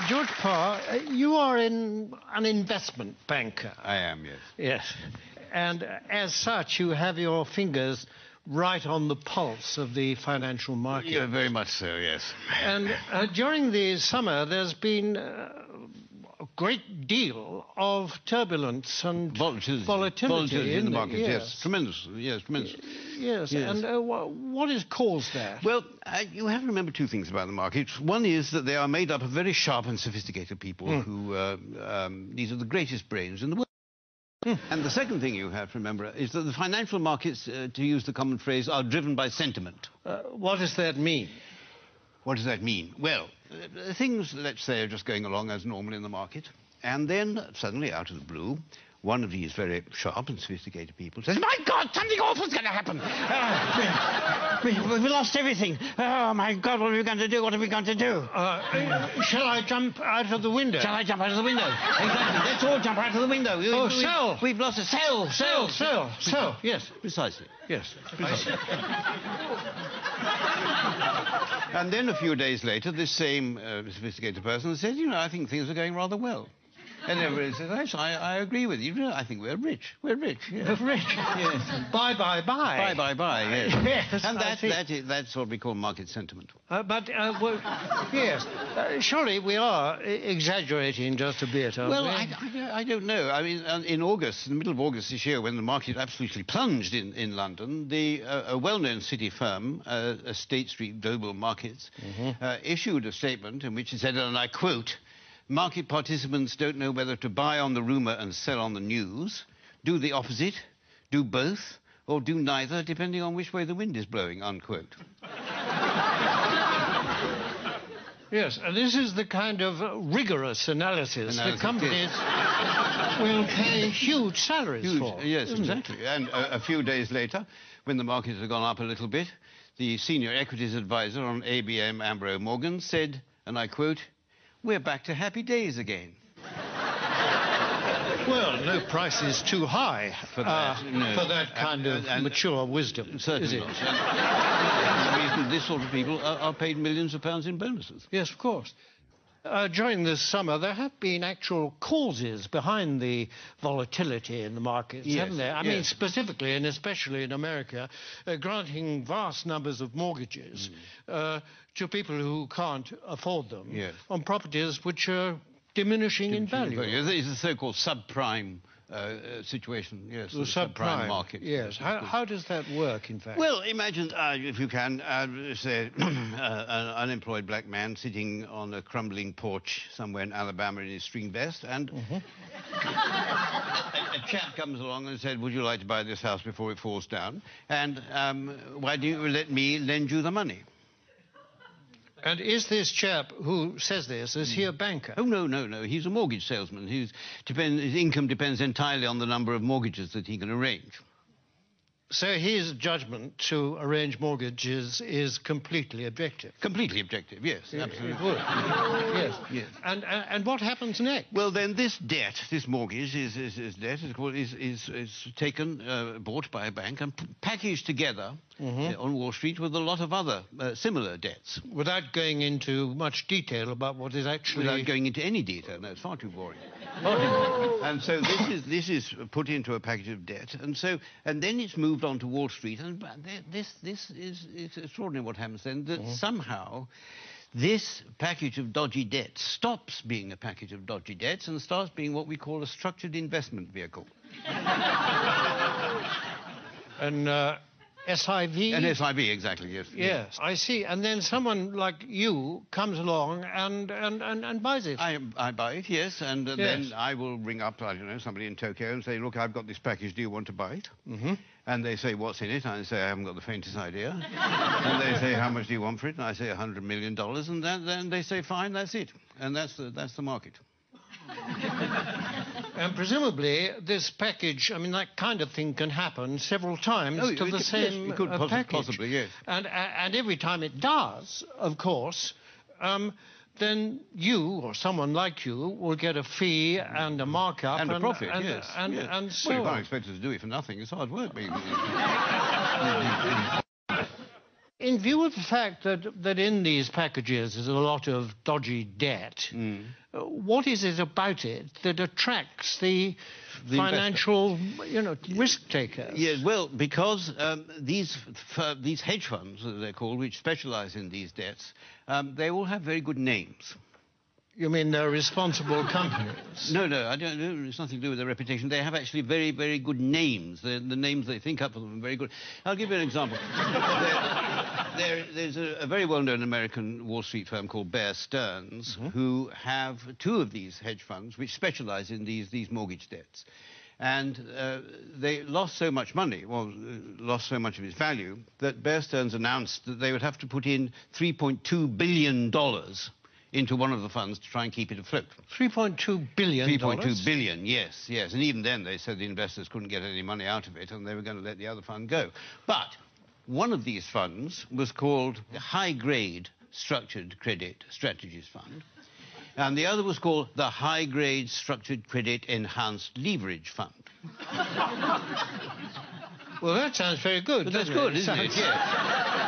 George Parr, you are an investment banker. I am, yes. Yes. And as such, you have your fingers right on the pulse of the financial market. Yeah, very much so, yes. And during the summer, there's been a great deal of turbulence and volatility in the market, yes. Tremendous, yes, tremendous. Yes, and what has caused that? Well, you have to remember two things about the markets. One is that they are made up of very sharp and sophisticated people who, these are the greatest brains in the world. And the second thing you have to remember is that the financial markets, to use the common phrase, are driven by sentiment. What does that mean? What does that mean? Well, things, let's say, are just going along as normal in the market, and then suddenly, out of the blue, one of these very sharp and sophisticated people says, "My God, something awful's going to happen! We lost everything. Oh, my God, what are we going to do? What are we going to do?" Shall I jump out of the window? Shall I jump out of the window? Exactly. Let's all jump out of the window. Sell! We've lost a sell. Yes. Precisely. Yes. Precisely. And then a few days later, this same sophisticated person said, "You know, I think things are going rather well." And everybody says, "Yes, I agree with you. I think we're rich. We're rich." Yes. Rich. Yes. Bye. Bye. Yes. Yes. And that's what we call market sentiment. Well, yes. Surely we are exaggerating just a bit, aren't we? Well, I don't know. I mean, in August, in the middle of August this year, when the market absolutely plunged in London, a well-known city firm, State Street Global Markets, issued a statement in which it said, and I quote, "Market participants don't know whether to buy on the rumour and sell on the news, do the opposite, do both, or do neither, depending on which way the wind is blowing," unquote. Yes, and this is the kind of rigorous analysis the companies will pay huge salaries for. Yes, exactly. And a few days later, when the markets had gone up a little bit, the senior equities advisor on ABM Ambro Morgan said, and I quote, "We're back to happy days again." Well, no price is too high for that kind of mature wisdom, certainly is it? not. The reason this sort of people are paid millions of pounds in bonuses. Yes, of course. During this summer, there have been actual causes behind the volatility in the markets, haven't there? I mean, specifically and especially in America, granting vast numbers of mortgages to people who can't afford them on properties which are diminishing in value. It's the so-called subprime situation, yes. The subprime market. Yes. How does that work, in fact? Well, imagine, if you can, say, an unemployed black man sitting on a crumbling porch somewhere in Alabama in his string vest, and a chap comes along and said, "Would you like to buy this house before it falls down? And why don't you let me lend you the money?" And is this chap who says this, is he a banker? Oh, no. He's a mortgage salesman. His income depends entirely on the number of mortgages that he can arrange. So his judgment to arrange mortgages is completely objective? Completely objective, yes, absolutely. It would. Yes. And what happens next? Well, then this debt, this mortgage, is taken, bought by a bank and packaged together on Wall Street with a lot of other similar debts. Without going into much detail about what is actually... Without going into any detail, no, it's far too boring. And so this is put into a package of debt, and then it's moved on to Wall Street, and this is extraordinary what happens then, that somehow this package of dodgy debts stops being a package of dodgy debts and starts being what we call a structured investment vehicle. An SIV? An SIV, exactly, yes. Yes, I see. And then someone like you comes along and buys it. I buy it, yes, and then I will ring up, I don't know, somebody in Tokyo and say, "Look, I've got this package, do you want to buy it?" And they say, "What's in it?" And I say, "I haven't got the faintest idea." And they say, "How much do you want for it?" And I say, $100 million, and then they say, "Fine, that's it." And that's the market. And presumably this package, I mean, that kind of thing can happen several times to the same package. Possibly, yes. And every time it does, of course, then you or someone like you will get a fee and a markup and a profit, yes. And so well, you can't expect us to do it for nothing. It's hard work. in view of the fact that in these packages there's a lot of dodgy debt, what is it about it that attracts the financial, risk takers? Yeah, well, because these hedge funds, as they're called, which specialize in these debts, they all have very good names. You mean they're responsible companies? No, I don't. It's nothing to do with their reputation. They have actually very, very good names. The names they think up for them are very good. I'll give you an example. There's a very well-known American Wall Street firm called Bear Stearns, who have two of these hedge funds which specialize in these mortgage debts. And they lost so much money, lost so much of its value, that Bear Stearns announced that they would have to put in $3.2 billion into one of the funds to try and keep it afloat. $3.2 billion? 3.2 billion, yes. And even then they said the investors couldn't get any money out of it and they were going to let the other fund go. But one of these funds was called the High Grade Structured Credit Strategies Fund, and the other was called the High Grade Structured Credit Enhanced Leverage Fund. Well, that sounds very good. But that's good, isn't it? Yes.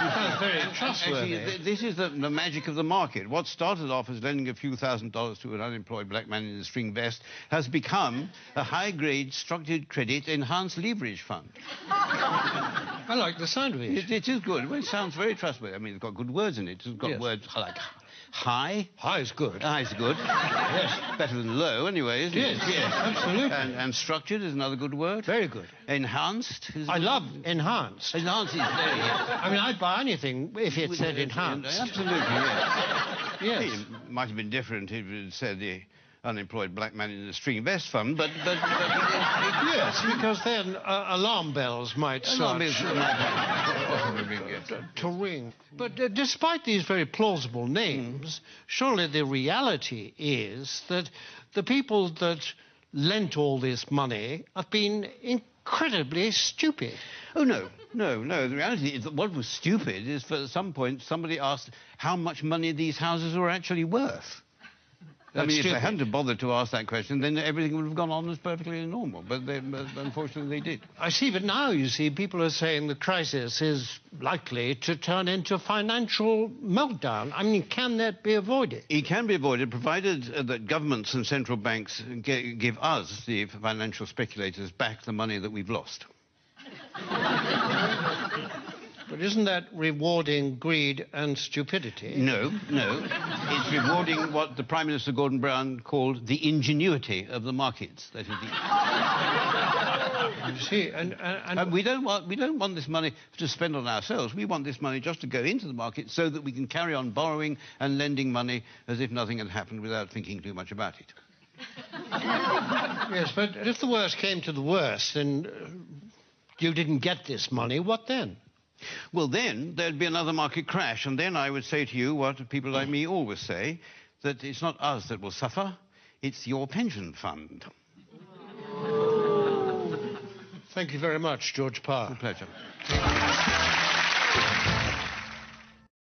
It sounds very trustworthy. Actually, this is the magic of the market. What started off as lending a few $1,000s to an unemployed black man in a string vest has become a high-grade structured credit enhanced leverage fund. I like the sound of it. It is good. Well, it sounds very trustworthy. I mean, it's got good words in it. It's got words like high. High is good. High is good. Yes. Better than low, anyway, isn't it? Yes, absolutely. And structured is another good word. Very good. Enhanced is... I love enhanced. Enhanced is very... I mean, I'd buy anything if it said enhanced. Absolutely, yes. Yes. It might have been different if it said the unemployed black man in the string vest fund, but yes, because then alarm bells might start to ring. But despite these very plausible names, surely the reality is that the people that lent all this money have been incredibly stupid. Oh, no. The reality is that what was stupid is, for some point, somebody asked how much money these houses were actually worth. I mean, if they hadn't bothered to ask that question, then everything would have gone on as perfectly normal. But unfortunately, they did. I see, but now, you see, people are saying the crisis is likely to turn into financial meltdown. I mean, can that be avoided? It can be avoided, provided that governments and central banks give us, the financial speculators, back the money that we've lost. But isn't that rewarding greed and stupidity? No. It's rewarding what the Prime Minister Gordon Brown called the ingenuity of the markets. That is You see, and we don't want this money to spend on ourselves. We want this money just to go into the market so that we can carry on borrowing and lending money as if nothing had happened without thinking too much about it. Yes, but if the worst came to the worst and you didn't get this money, what then? Well, then there'd be another market crash, and then I would say to you what people like me always say, that it's not us that will suffer, it's your pension fund. Thank you very much, George Parr. A pleasure.